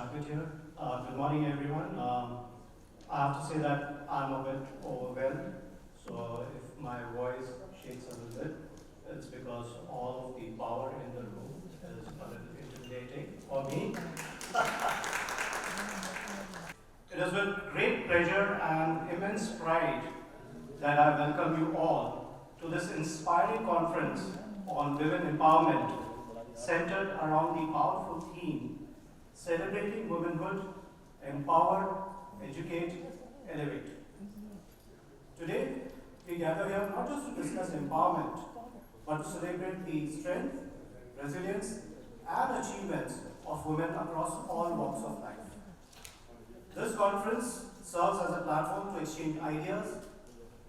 start with here. Good morning, everyone. I have to say that I'm a bit overwhelmed. So if my voice shakes a little bit, it's because all of the power in the room is a little intimidating for me. It is with great pleasure and immense pride that I welcome you all to this inspiring conference on women empowerment, centered around the powerful theme, celebrating womanhood, empower, educate, elevate. Today, we gather here not just to discuss empowerment, but to celebrate the strength, resilience, and achievements of women across all walks of life. This conference serves as a platform to exchange ideas,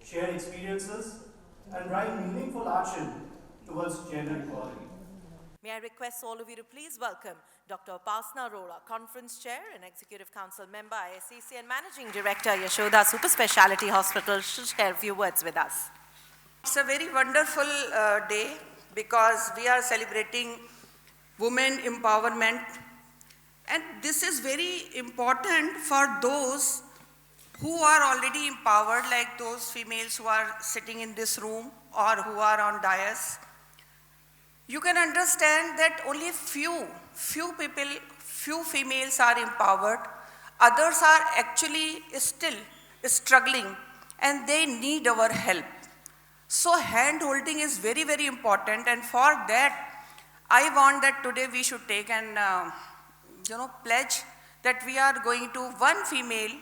share experiences, and drive meaningful action towards gender equality. May I request all of you to please welcome Dr. 𝗵𝗶 𝗨𝗀, Conference Chair and Executive Council Member, IACC, and Managing Director, 𝗂𝗵𝗲𝗁 Super Speciality Hospital. She'll share a few words with us. It's a very wonderful day because we are celebrating women empowerment, and this is very important for those who are already empowered, like those females who are sitting in this room or who are on dais. You can understand that only few females are empowered. Others are actually still struggling and they need our help. So hand holding is very, very important, and for that, I want that today we should take an pledge that we are going to, one female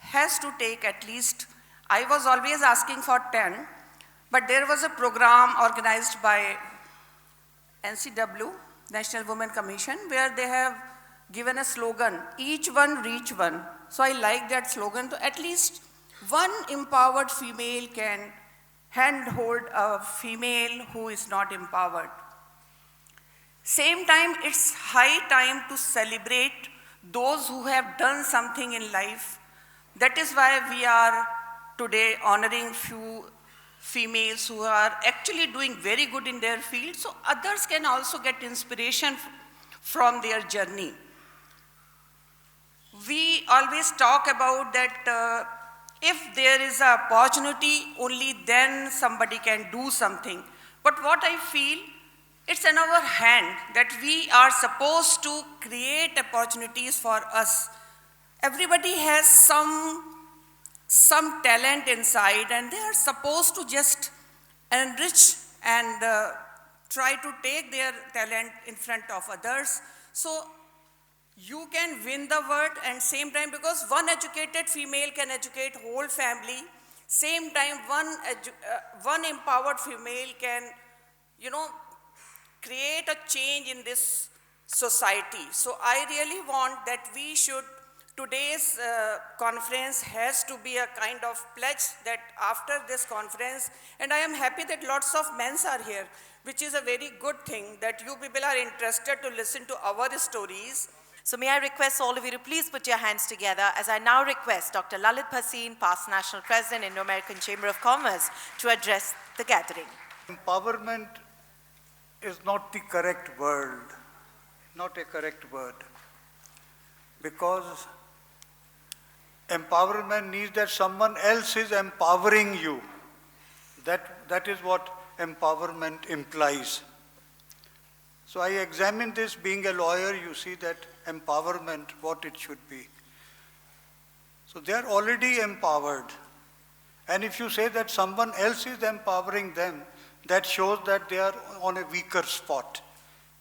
has to take at least, I was always asking for 10, but there was a program organized by NCW, National Women Commission, where they have given a slogan, each one reach one. So I like that slogan, to at least one empowered female can handhold a female who is not empowered. Same time, it's high time to celebrate those who have done something in life. That is why we are today honoring few females who are actually doing very good in their field, so others can also get inspiration from their journey. We always talk about that if there is an opportunity, only then somebody can do something. But what I feel, it's in our hand that we are supposed to create opportunities for us. Everybody has some talent inside, and they are supposed to just enrich and try to take their talent in front of others. So you can win the world, and same time, because one educated female can educate whole family, same time one empowered female can, create a change in this society. So I really want that we should, today's conference has to be a kind of pledge that after this conference, and I am happy that lots of men are here, which is a very good thing that you people are interested to listen to our stories. So may I request all of you to please put your hands together as I now request Dr. Lalit Bhasin, past National President, Indo-American Chamber of Commerce, to address the gathering. Empowerment is not the correct word, not a correct word, because empowerment means that someone else is empowering you. That is what empowerment implies. So I examine this, being a lawyer, you see that empowerment, what it should be. So they are already empowered. And if you say that someone else is empowering them, that shows that they are on a weaker spot,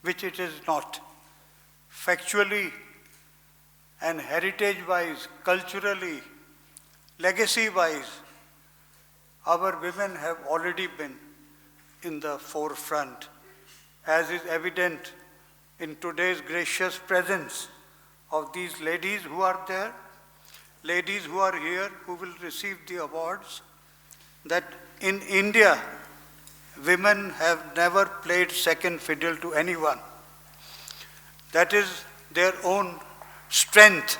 which it is not. Factually and heritage-wise, culturally, legacy-wise, our women have already been in the forefront, as is evident in today's gracious presence of these ladies who are there, ladies who are here who will receive the awards, that in India, women have never played second fiddle to anyone. That is their own strength.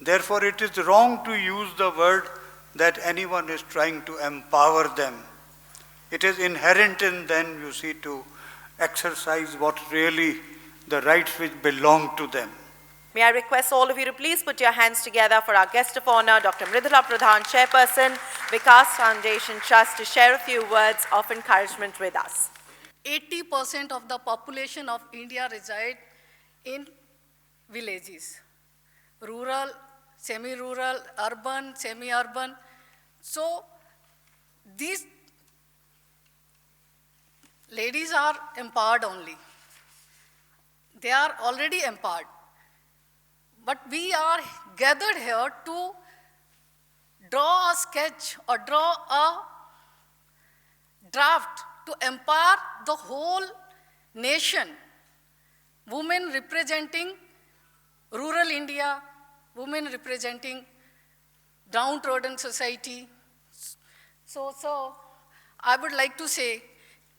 Therefore, it is wrong to use the word that anyone is trying to empower them. It is inherent in them, you see, to exercise what really the rights which belong to them. May I request all of you to please put your hands together for our guest of honor, Dr. Smriti Irani, Chairperson, 𝗵𝗵𝗶 Foundation Trust, to share a few words of encouragement with us. 80% of the population of India reside in villages, rural, semi-rural, urban, semi-urban. So these ladies are empowered only. They are already empowered. But we are gathered here to draw a sketch or draw a draft to empower the whole nation. Women representing rural India, women representing downtrodden society. So I would like to say,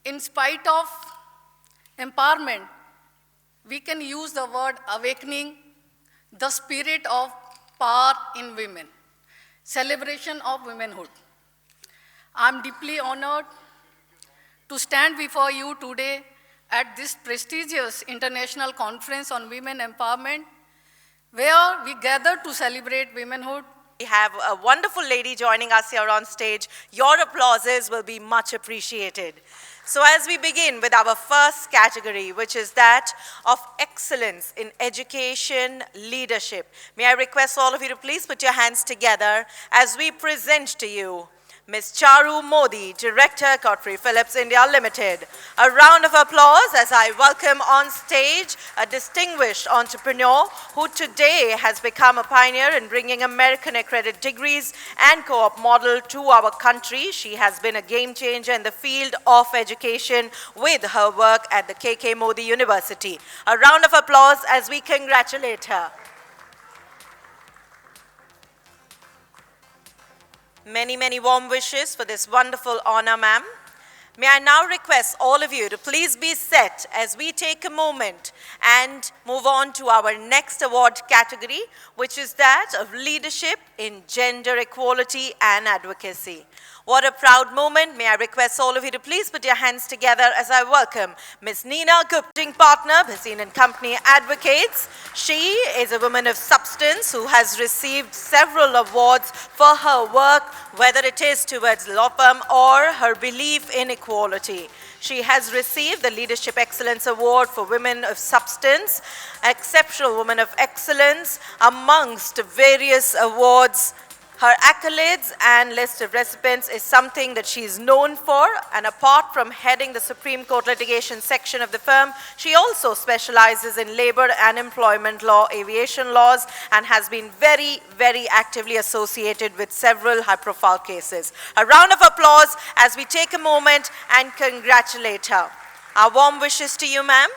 in spite of empowerment, we can use the word awakening the spirit of power in women, celebration of womanhood. I'm deeply honored to stand before you today at this prestigious international conference on women empowerment, where we gather to celebrate womanhood. We have a wonderful lady joining us here on stage. Your applauses will be much appreciated. So as we begin with our first category, which is that of excellence in education leadership, may I request all of you to please put your hands together as we present to you Ms. Charu Modi, Director, 𝗂𝗽𝗱 Philips India Limited. A round of applause as I welcome on stage a distinguished entrepreneur who today has become a pioneer in bringing American accredited degrees and co-op model to our country. She has been a game changer in the field of education with her work at the KK Modi University. A round of applause as we congratulate her. Many, many warm wishes for this wonderful honor, ma'am. May I now request all of you to please be set as we take a moment and move on to our next award category, which is that of leadership in gender equality and advocacy. What a proud moment. May I request all of you to please put your hands together as I welcome Ms. Nina Gupta, partner, Bhasin & Company Advocates. She is a woman of substance who has received several awards for her work, whether it is towards LOPAM or her belief in equality. She has received the Leadership Excellence Award for Women of Substance, Exceptional Woman of Excellence, amongst various awards. Her accolades and list of recipients is something that she is known for, and apart from heading the Supreme Court litigation section of the firm, she also specializes in labor and employment law, aviation laws, and has been very, very actively associated with several high-profile cases. A round of applause as we take a moment and congratulate her. Our warm wishes to you, ma'am.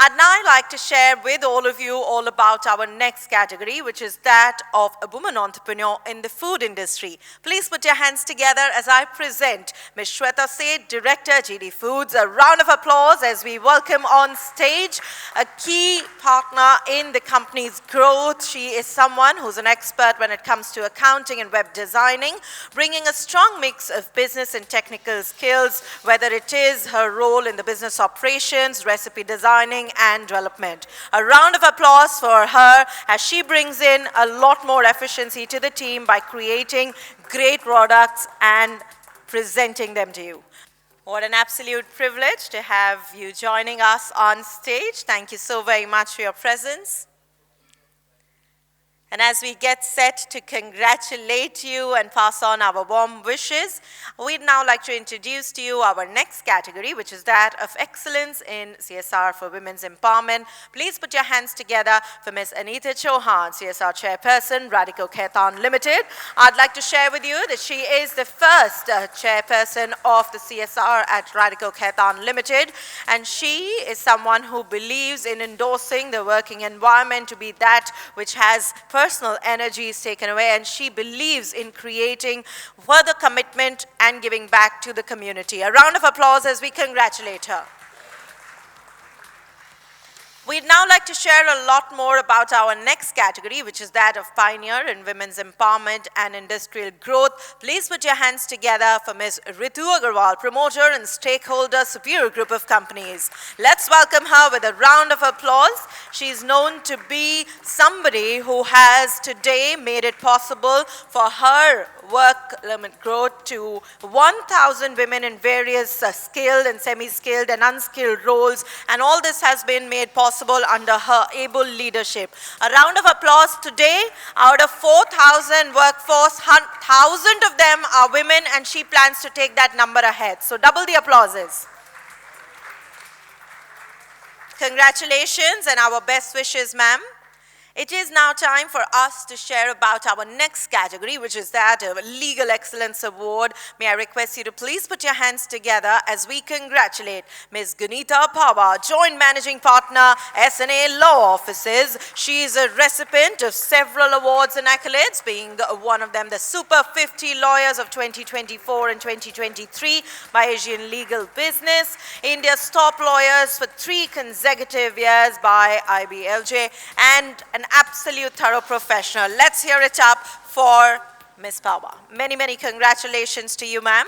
I'd now like to share with all of you all about our next category, which is that of a woman entrepreneur in the food industry. Please put your hands together as I present Ms. 𝗂𝗽𝗃, Director, GD Foods. A round of applause as we welcome on stage a key partner in the company's growth. She is someone who's an expert when it comes to accounting and web designing, bringing a strong mix of business and technical skills, whether it is her role in the business operations, recipe designing, and development. A round of applause for her as she brings in a lot more efficiency to the team by creating great products and presenting them to you. What an absolute privilege to have you joining us on stage. Thank you so very much for your presence. And as we get set to congratulate you and pass on our warm wishes, we'd now like to introduce to you our next category, which is that of excellence in CSR for women's empowerment. Please put your hands together for Ms. Anita Chauhan, CSR Chairperson, 𝗵𝗵𝗶 𝗂𝗃 Limited. I'd like to share with you that she is the first chairperson of the CSR at 𝗵𝗵𝗶 𝗂𝗃 Limited, and she is someone who believes in endorsing the working environment to be that which has personal energy is taken away, and she believes in creating further commitment and giving back to the community. A round of applause as we congratulate her. We'd now like to share a lot more about our next category, which is that of Pioneer in Women's Empowerment and Industrial Growth. Please put your hands together for Ms. 𝗵𝗻 𝗵𝗶𝗶, Promoter and Stakeholder Superior Group of Companies. Let's welcome her with a round of applause. She's known to be somebody who has today made it possible for her work limit growth to 1,000 women in various skilled and semi-skilled and unskilled roles, and all this has been made possible under her able leadership. A round of applause today. Out of 4,000 workforce, 1,000 of them are women, and she plans to take that number ahead. So double the applauses. Congratulations and our best wishes, ma'am. It is now time for us to share about our next category, which is that of Legal Excellence Award. May I request you to please put your hands together as we congratulate Ms. Gunita Pava, Joint Managing Partner, S&A Law Offices. She is a recipient of several awards and accolades, being one of them the Super 50 Lawyers of 2024 and 2023 by Asian Legal Business, India's Top Lawyers for 3 consecutive years by IBLJ, and an absolute thorough professional. Let's hear it up for Ms. Pava. Many, many congratulations to you, ma'am.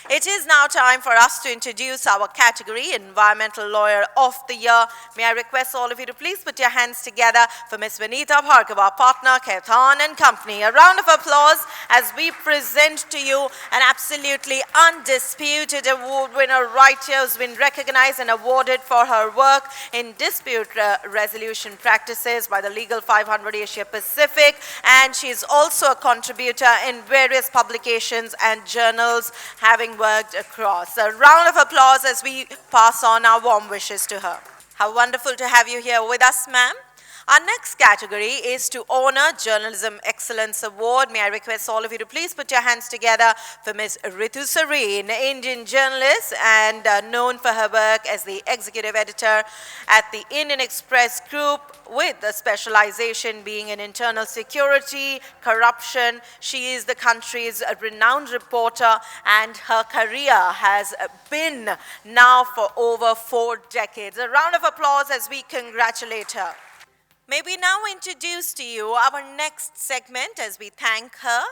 It is now time for us to introduce our category, Environmental Lawyer of the Year. May I request all of you to please put your hands together for Ms. Vanita Bhargava, Partner, 𝗂𝗽𝗱 and Company. A round of applause as we present to you an absolutely undisputed award winner right here who's been recognized and awarded for her work in dispute resolution practices by the Legal 500 Asia Pacific, and she's also a contributor in various publications and journals, having worked across. A round of applause as we pass on our warm wishes to her. How wonderful to have you here with us, ma'am. Our next category is to honor Journalism Excellence Award. May I request all of you to please put your hands together for Ms. Ritu Sareen, Indian journalist and known for her work as the executive editor at the Indian Express Group, with a specialization being in internal security, corruption. She is the country's renowned reporter, and her career has been now for over 4 decades. A round of applause as we congratulate her. May we now introduce to you our next segment as we thank her.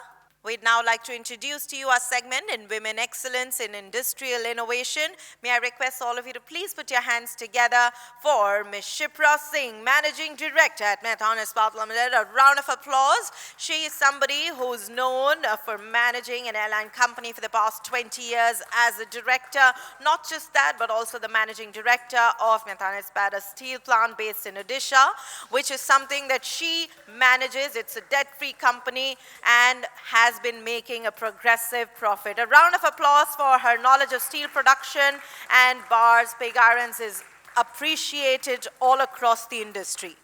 We'd now like to introduce to you our segment in Women Excellence in Industrial Innovation. May I request all of you to please put your hands together for Ms. 𝗵𝗃 Singh, Managing Director at Mehtan Ispat Limited. A round of applause. She is somebody who's known for managing an airline company for the past 20 years as a director. Not just that, but also the Managing Director of Mehtan Ispat, a steel plant based in Odisha, which is something that she manages. It's a debt-free company and has been making a progressive profit. A round of applause for her knowledge of steel production and bars, pig irons is appreciated all across the industry.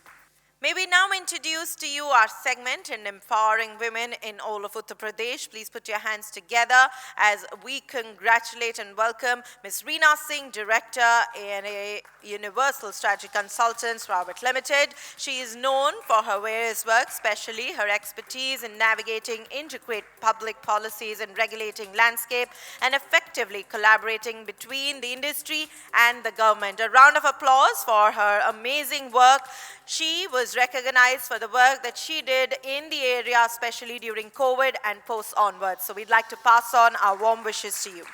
May we now introduce to you our segment in Empowering Women in all of Uttar Pradesh. Please put your hands together as we congratulate and welcome Ms. Reena Singh, Director in a Universal Strategy Consultants Private Limited. She is known for her various work, especially her expertise in navigating intricate public policies and regulating landscape and effectively collaborating between the industry and the government. A round of applause for her amazing work. She was recognized for the work that she did in the area, especially during COVID and post onwards. So we'd like to pass on our warm wishes to you.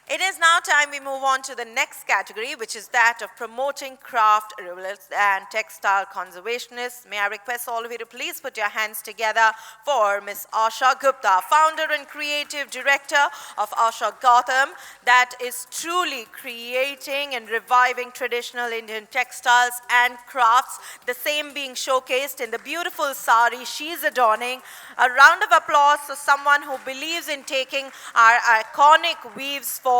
It is now time we move on to the next category, which is that of promoting craft, rurals, and textile conservationists. May I request all of you to please put your hands together for Ms. Asha Gupta, Founder and Creative Director of 𝗂𝗃𝗓𝗵𝗶, that is truly creating and reviving traditional Indian textiles and crafts, the same being showcased in the beautiful sari she's adorning. A round of applause for someone who believes in taking our iconic weaves forward.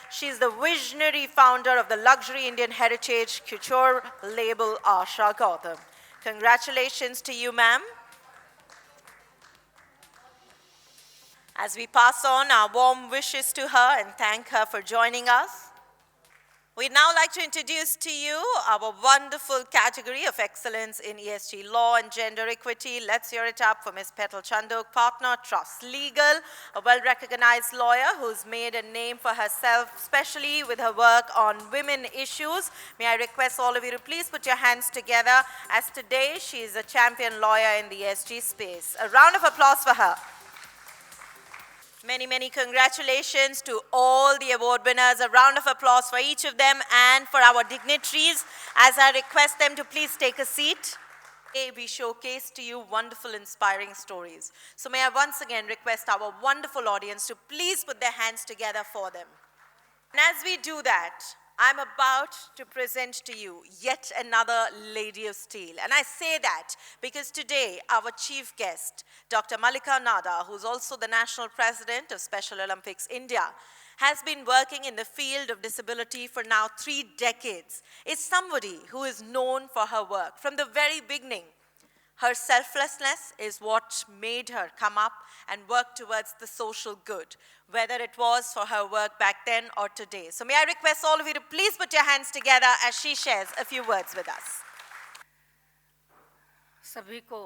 She's the visionary founder of the luxury Indian heritage couture label 𝗂𝗃𝗓𝗵𝗶. Congratulations to you, ma'am. As we pass on our warm wishes to her and thank her for joining us. We'd now like to introduce to you our wonderful category of excellence in ESG law and gender equity. Let's hear it up for Ms. 𝗵𝗲 𝗀𝗀, partner, Trust Legal, a well-recognized lawyer who's made a name for herself, especially with her work on women issues. May I request all of you to please put your hands together, as today she is a champion lawyer in the ESG space. A round of applause for her. Many, many congratulations to all the award winners. A round of applause for each of them and for our dignitaries, as I request them to please take a seat. We showcase to you wonderful, inspiring stories. So may I once again request our wonderful audience to please put their hands together for them. And as we do that, I'm about to present to you yet another Lady of Steel. And I say that because today our chief guest, Dr. Mallika Nada, who's also the National President of Special Olympics India, has been working in the field of disability for now 3 decades, is somebody who is known for her work. From the very beginning, her selflessness is what made her come up and work towards the social good, whether it was for her work back then or today. So may I request all of you to please put your hands together as she shares a few words with us. सभी को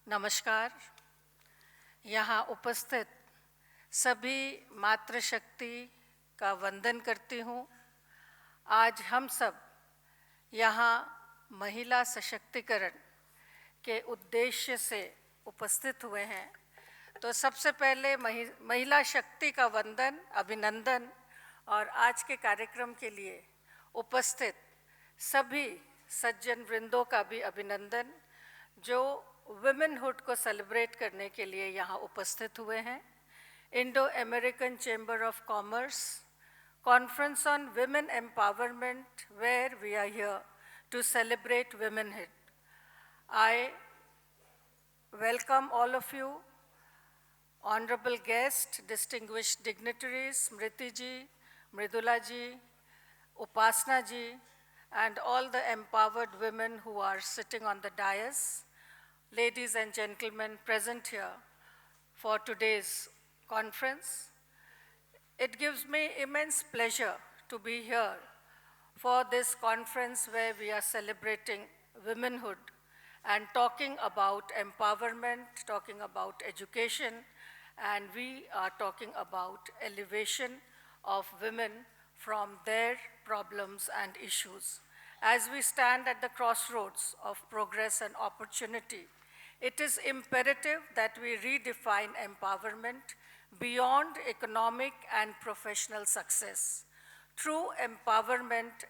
नमस्कार। यहाँ उपस्थित सभी मातृशक्ति का वंदन करती हूँ। आज हम सब यहाँ महिला सशक्तिकरण के उद्देश्य से उपस्थित हुए हैं। तो सबसे पहले महिला शक्ति का वंदन, अभिनंदन और आज के कार्यक्रम के लिए उपस्थित सभी सज्जन वृंदों का भी अभिनंदन, जो वुमेनहुड को सेलिब्रेट करने के लिए यहाँ उपस्थित हुए हैं। Indo American chamber of commerce conference on women empowerment, where we are here to celebrate womanhood. I welcome all of you, honorable guests, distinguished dignitaries, Smriti ji, Mridula ji, Upasana ji, and all the empowered women who are sitting on the dais, ladies and gentlemen present here for today's conference. It gives me immense pleasure to be here for this conference where we are celebrating womenhood and talking about empowerment, talking about education, and we are talking about elevation of women from their problems and issues. As we stand at the crossroads of progress and opportunity, it is imperative that we redefine empowerment beyond economic and professional success. True empowerment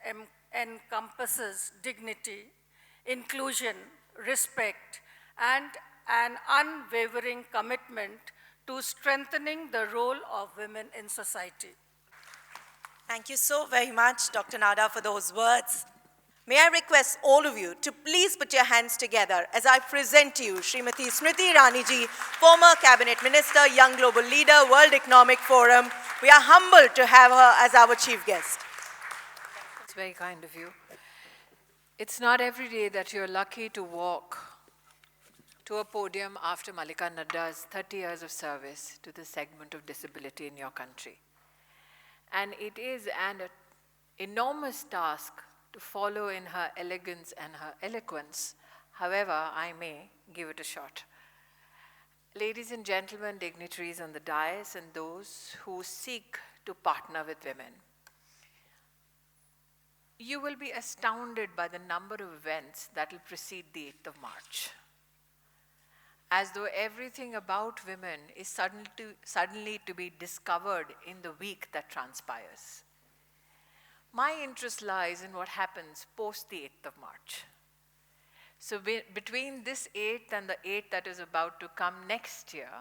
encompasses dignity, inclusion, respect, and an unwavering commitment to strengthening the role of women in society. Thank you so very much, Dr. Nada, for those words. May I request all of you to please put your hands together as I present to you Srimati Smriti Irani ji, former Cabinet Minister, Young Global Leader, World Economic Forum. We are humbled to have her as our chief guest. It's very kind of you. It's not every day that you're lucky to walk to a podium after Mallika Nada's 30 years of service to the segment of disability in your country. And it is an enormous task to follow in her elegance and her eloquence. However, I may give it a shot. Ladies and gentlemen, dignitaries on the dais and those who seek to partner with women, you will be astounded by the number of events that will precede the 8th of March. As though everything about women is suddenly to be discovered in the week that transpires. My interest lies in what happens post the 8th of March. So between this 8th and the 8th that is about to come next year,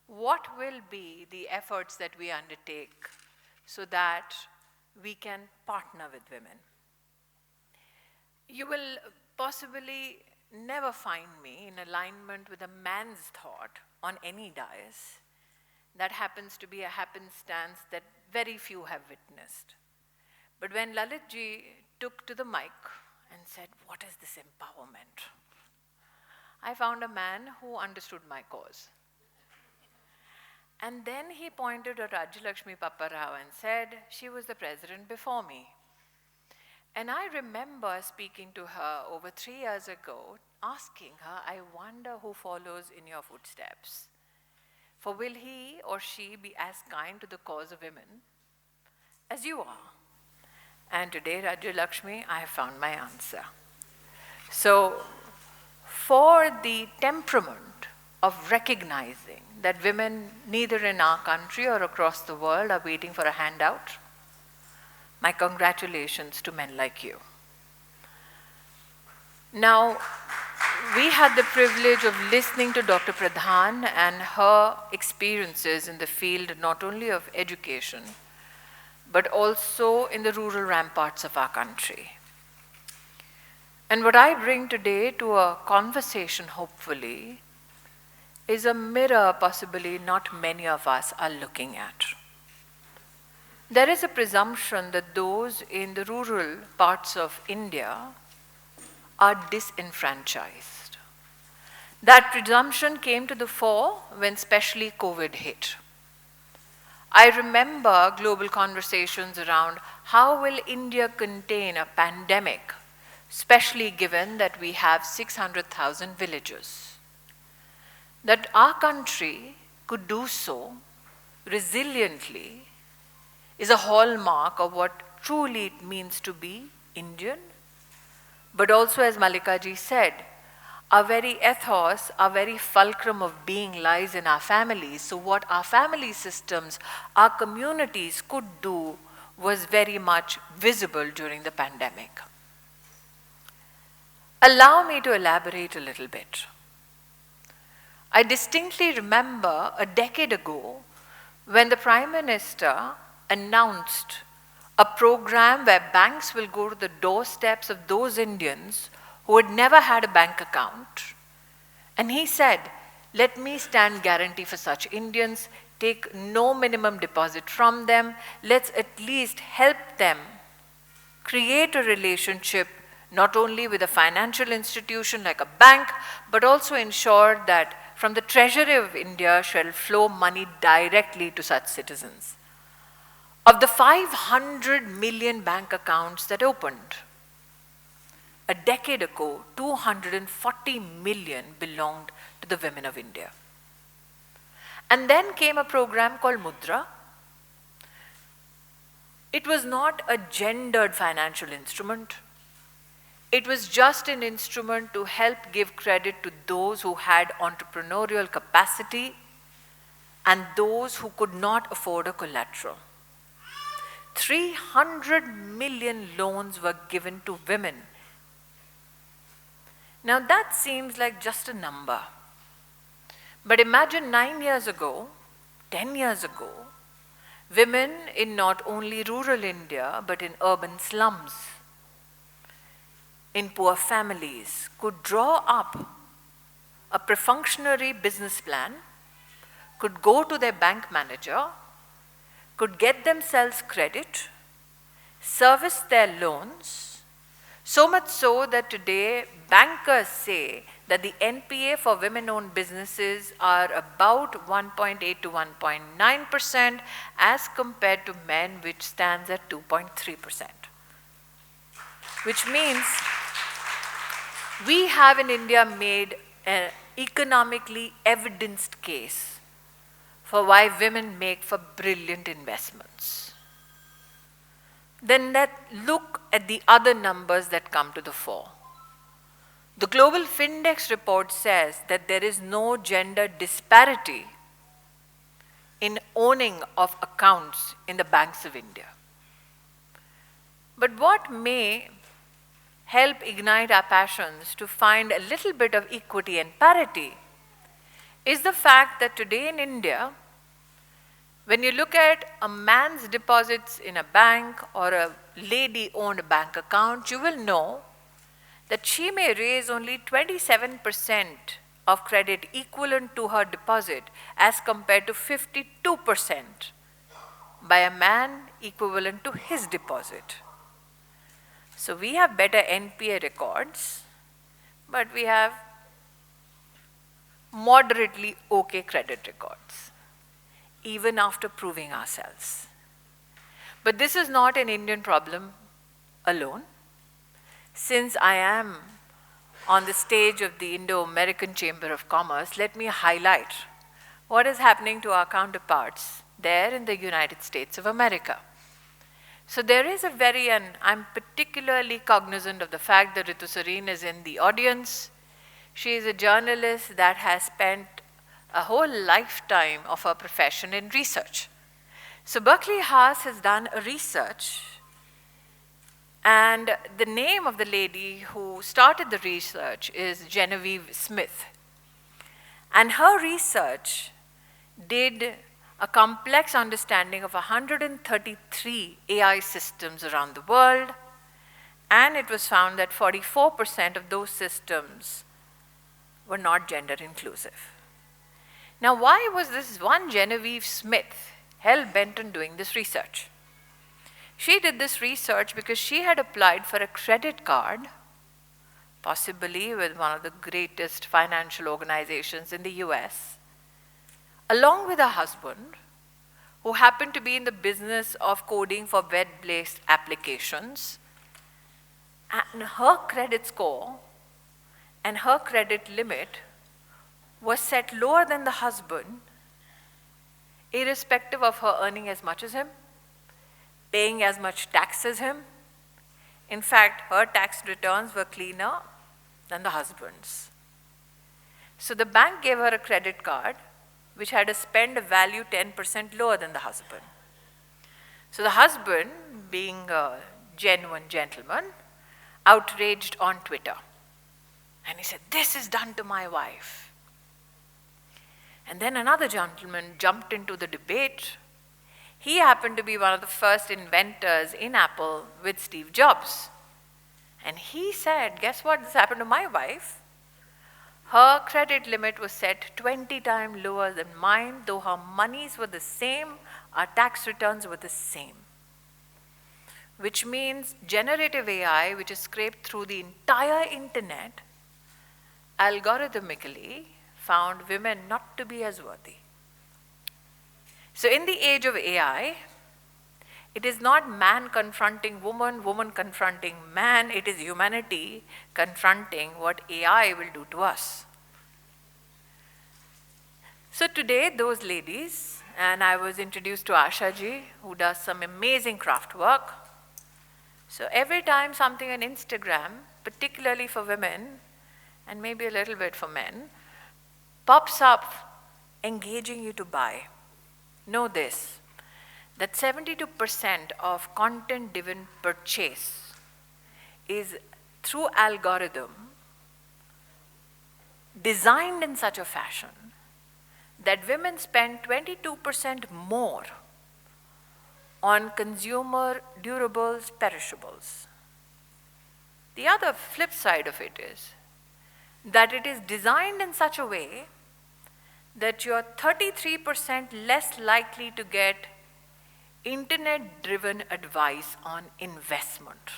what will be the efforts that we undertake so that we can partner with women? You will possibly never find me in alignment with a man's thought on any dais. That happens to be a happenstance that very few have witnessed. But when Lalit ji took to the mic and said, "What is this empowerment?" I found a man who understood my cause. And then he pointed at 𝗙ecie 𝗍𝗶𝗵𝗶 and said, "She was the president before me." And I remember speaking to her over 3 years ago, asking her, I wonder who follows in your footsteps. For will he or she be as kind to the cause of women as you are? And today, Rajya Lakshmi, I have found my answer. So, for the temperament of recognizing that women, neither in our country or across the world, are waiting for a handout, my congratulations to men like you. Now, we had the privilege of listening to Dr. Pradhan and her experiences in the field not only of education, but also in the rural ramparts of our country. And what I bring today to a conversation, hopefully, is a mirror possibly not many of us are looking at. There is a presumption that those in the rural parts of India are disenfranchised. That presumption came to the fore when especially COVID hit. I remember global conversations around how will India contain a pandemic, especially given that we have 600,000 villages. That our country could do so resiliently is a hallmark of what truly it means to be Indian. But also, as Mallika ji said, our very ethos, our very fulcrum of being lies in our families. So what our family systems, our communities could do was very much visible during the pandemic. Allow me to elaborate a little bit. I distinctly remember a decade ago when the Prime Minister announced a program where banks will go to the doorsteps of those Indians who had never had a bank account. And he said, let me stand guarantee for such Indians, take no minimum deposit from them, let's at least help them create a relationship not only with a financial institution like a bank, but also ensure that from the treasury of India shall flow money directly to such citizens. Of the 500 million bank accounts that opened, a decade ago, 240 million belonged to the women of India. And then came a program called Mudra. It was not a gendered financial instrument. It was just an instrument to help give credit to those who had entrepreneurial capacity and those who could not afford a collateral. 300 million loans were given to women. Now that seems like just a number. But imagine 9 years ago, 10 years ago, women in not only rural India, but in urban slums, in poor families, could draw up a perfunctory business plan, could go to their bank manager, could get themselves credit, service their loans, so much so that today bankers say that the NPA for women-owned businesses are about 1.8 to 1.9% as compared to men, which stands at 2.3%. Which means we have in India made an economically evidenced case for why women make for brilliant investments. Then let's look at the other numbers that come to the fore. The Global Findex report says that there is no gender disparity in owning of accounts in the banks of India. But what may help ignite our passions to find a little bit of equity and parity is the fact that today in India, when you look at a man's deposits in a bank or a lady-owned bank account, you will know that she may raise only 27% of credit equivalent to her deposit as compared to 52% by a man equivalent to his deposit. So we have better NPA records, but we have moderately okay credit records, even after proving ourselves. But this is not an Indian problem alone. Since I am on the stage of the Indo-American Chamber of Commerce, let me highlight what is happening to our counterparts there in the United States of America. So there is a and I'm particularly cognizant of the fact that 𝗵𝗻 Irani is in the audience. She is a journalist that has spent a whole lifetime of her profession in research. So Berkeley Haas has done a research, and the name of the lady who started the research is Genevieve Smith. And her research did a complex understanding of 133 AI systems around the world, and it was found that 44% of those systems were not gender inclusive. Now, why was this one Genevieve Smith hell-bent on doing this research? She did this research because she had applied for a credit card, possibly with one of the greatest financial organizations in the US, along with her husband, who happened to be in the business of coding for web-based applications. And her credit score and her credit limit was set lower than the husband, irrespective of her earning as much as him, paying as much tax as him. In fact, her tax returns were cleaner than the husband's. So the bank gave her a credit card which had a spend value 10% lower than the husband. So the husband, being a genuine gentleman, outraged on Twitter. And he said, "This is done to my wife." And then another gentleman jumped into the debate. He happened to be one of the first inventors in Apple with Steve Jobs. And he said, "Guess what? This happened to my wife. Her credit limit was set 20 times lower than mine, though her monies were the same, our tax returns were the same." Which means generative AI, which is scraped through the entire internet, algorithmically found women not to be as worthy. So in the age of AI, it is not man confronting woman, woman confronting man, it is humanity confronting what AI will do to us. So today, those ladies, and I was introduced to Asha ji, who does some amazing craft work. So every time something on Instagram, particularly for women, and maybe a little bit for men, pops up engaging you to buy, know this, that 72% of content-driven purchase is through algorithm designed in such a fashion that women spend 22% more on consumer durables, perishables. The other flip side of it is that it is designed in such a way that you're 33% less likely to get internet-driven advice on investment.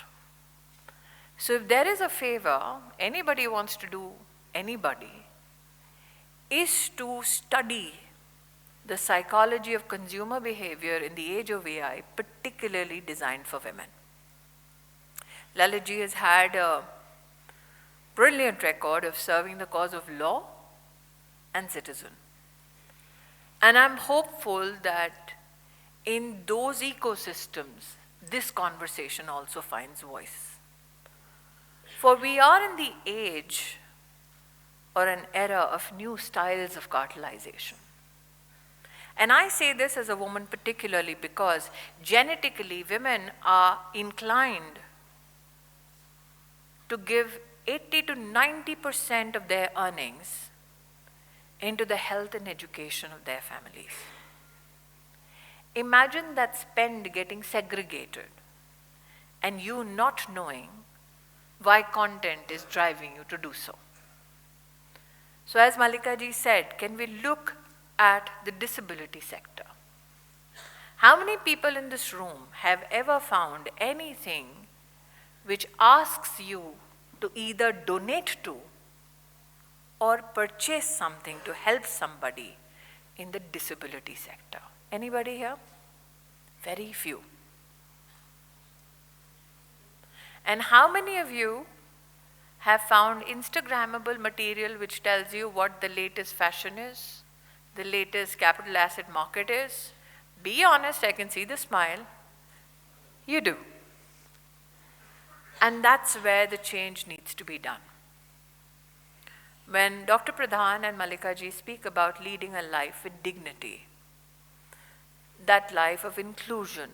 So if there is a favor anybody wants to do anybody, is to study the psychology of consumer behavior in the age of AI, particularly designed for women. Laliji has had a brilliant record of serving the cause of law and citizen. And I'm hopeful that in those ecosystems, this conversation also finds voice. For we are in the age or an era of new styles of cartelization. And I say this as a woman particularly because genetically women are inclined to give 80 to 90% of their earnings into the health and education of their families. Imagine that spend getting segregated and you not knowing why content is driving you to do so. So as Malika ji said, can we look at the disability sector? How many people in this room have ever found anything which asks you to either donate to or purchase something to help somebody in the disability sector? Anybody here? Very few. And how many of you have found Instagrammable material which tells you what the latest fashion is, the latest capital asset market is? Be honest, I can see the smile. You do. And that's where the change needs to be done. When Dr. Pradhan and Mallika ji speak about leading a life with dignity, that life of inclusion,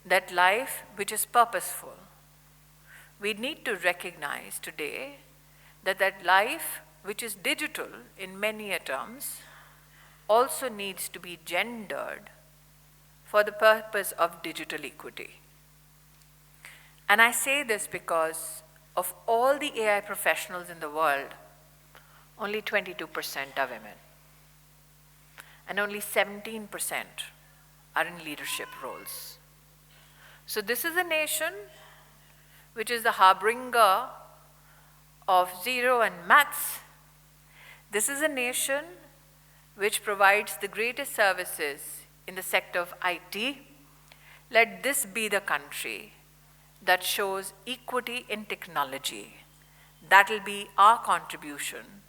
that life which is purposeful, we need to recognize today that that life which is digital in many terms also needs to be gendered for the purpose of digital equity. And I say this because of all the AI professionals in the world, only 22% are women. And only 17% are in leadership roles. So this is a nation which is the harbinger of zero and maths. This is a nation which provides the greatest services in the sector of IT. Let this be the country that shows equity in technology. That will be our contribution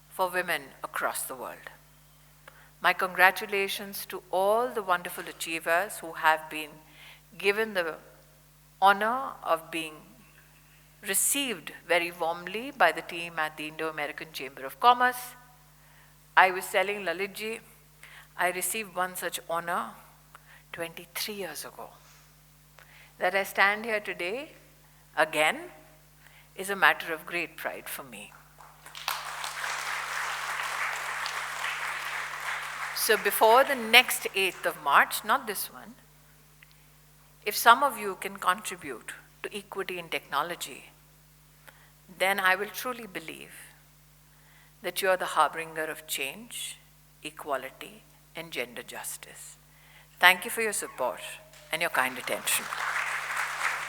for women across the world. My congratulations to all the wonderful achievers who have been given the honor of being received very warmly by the team at the Indo-American Chamber of Commerce. I was telling Lalitji, I received one such honor 23 years ago. That I stand here today, again, is a matter of great pride for me. So before the next 8th of March, not this one, if some of you can contribute to equity in technology, then I will truly believe that you are the harbinger of change, equality, and gender justice. Thank you for your support and your kind attention.